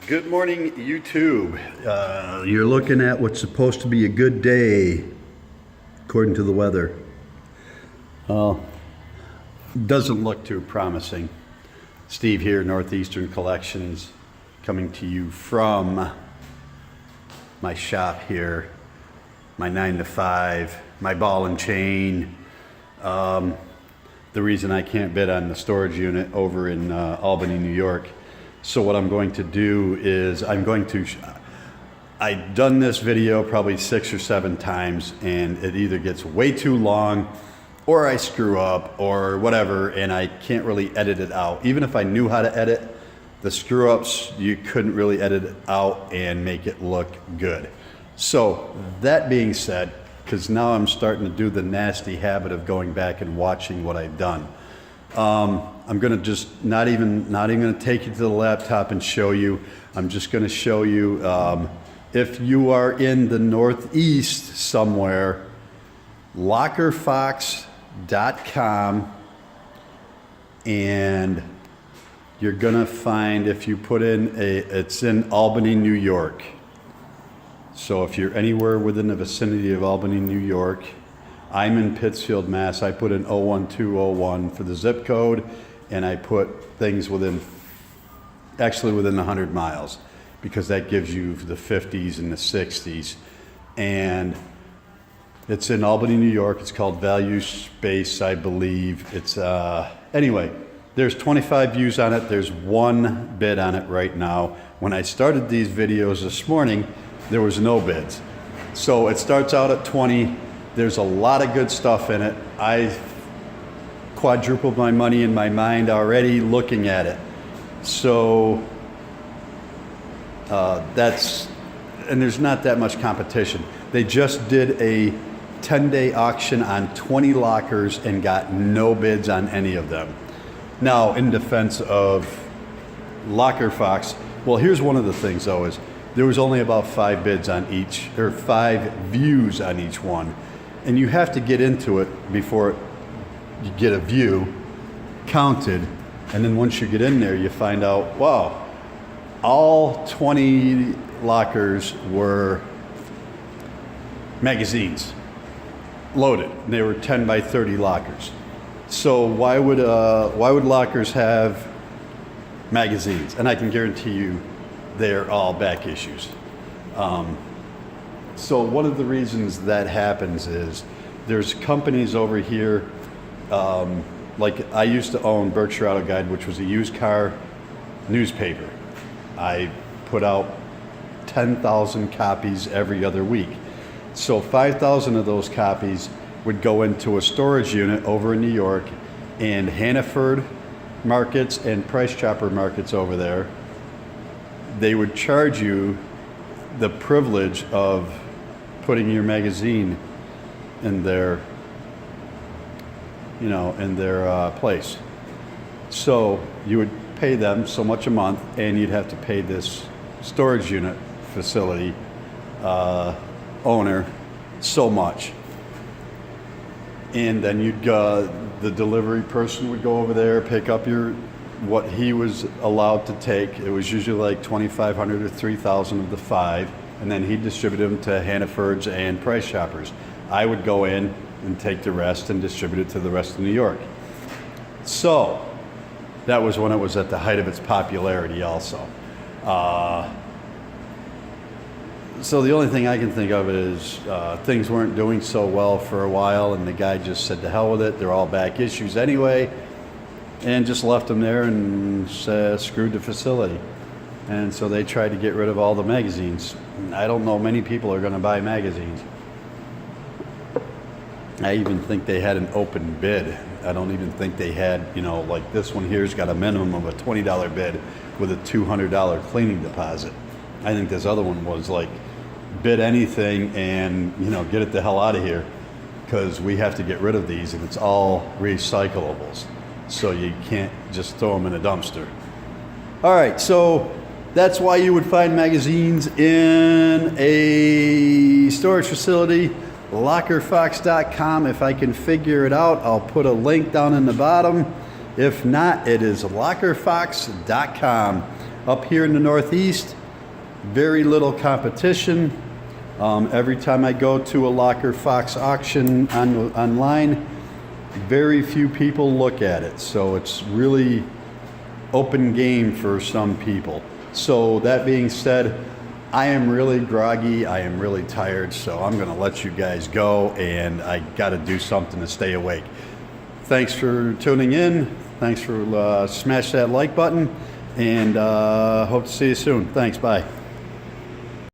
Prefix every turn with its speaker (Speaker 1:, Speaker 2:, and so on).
Speaker 1: Good morning, YouTube. You're looking at what's supposed to be a good day, according to the weather. Well, doesn't look too promising. Steve here, Northeastern Collections, coming to you from my shop here, my 9 to 5, my ball and chain. The reason I can't bid on the storage unit over in Albany, New York. So what I'm going to do is I've done this video probably 6 or 7 times, and it either gets way too long or I screw up or whatever, and I can't really edit it out. Even if I knew how to edit the screw ups, you couldn't really edit it out and make it look good. So that being said, because now I'm starting to do the nasty habit of going back and watching what I've done. I'm gonna just not even gonna take you to the laptop and show you. I'm just gonna show you if you are in the Northeast somewhere, lockerfox.com, and you're gonna find, if you put in it's in Albany, New York. So if you're anywhere within the vicinity of Albany, New York, I'm in Pittsfield, Mass. I put in 01201 for the zip code, and I put things within 100 miles, because that gives you the 50s and the 60s. And it's in Albany, New York. It's called Value Space, I believe. It's anyway, there's 25 views on it. There's 1 bid on it right now. When I started these videos this morning, there was no bids. So it starts out at 20. There's a lot of good stuff in it. I quadrupled my money in my mind already looking at it. So and there's not that much competition. They just did a 10-day auction on 20 lockers and got no bids on any of them. Now, in defense of Locker Fox, well, here's one of the things though, is there was only about 5 bids on each, or 5 views on each one. And you have to get into it before you get a view counted. And then once you get in there, you find out, wow, all 20 lockers were magazines, loaded. They were 10 by 30 lockers. So why would lockers have magazines? And I can guarantee you they're all back issues. So one of the reasons that happens is there's companies over here, like I used to own Berkshire Auto Guide, which was a used car newspaper. I put out 10,000 copies every other week. So 5,000 of those copies would go into a storage unit over in New York, and Hannaford markets and Price Chopper markets over there, they would charge you the privilege of putting your magazine in their, place. So you would pay them so much a month, and you'd have to pay this storage unit facility owner so much. And then the delivery person would go over there, pick up what he was allowed to take. It was usually like 2,500 or 3,000 of the 5. And then he'd distribute them to Hannaford's and Price Shoppers. I would go in and take the rest and distribute it to the rest of New York. So that was when it was at the height of its popularity also. So the only thing I can think of is things weren't doing so well for a while, and the guy just said to hell with it, they're all back issues anyway, and just left them there and screwed the facility. And so they tried to get rid of all the magazines. I don't know many people are going to buy magazines. I even think they had an open bid. I don't even think they had, like this one here's got a minimum of a $20 bid with a $200 cleaning deposit. I think this other one was like, bid anything and, get it the hell out of here, because we have to get rid of these, and it's all recyclables. So you can't just throw them in a dumpster. All right, so that's why you would find magazines in a storage facility, lockerfox.com. If I can figure it out, I'll put a link down in the bottom. If not, it is lockerfox.com. Up here in the Northeast, very little competition. Every time I go to a Locker Fox auction online, very few people look at it. So it's really open game for some people. So that being said, I am really groggy. I am really tired. So I'm going to let you guys go, and I got to do something to stay awake. Thanks for tuning in. Thanks for smash that like button, and hope to see you soon. Thanks. Bye.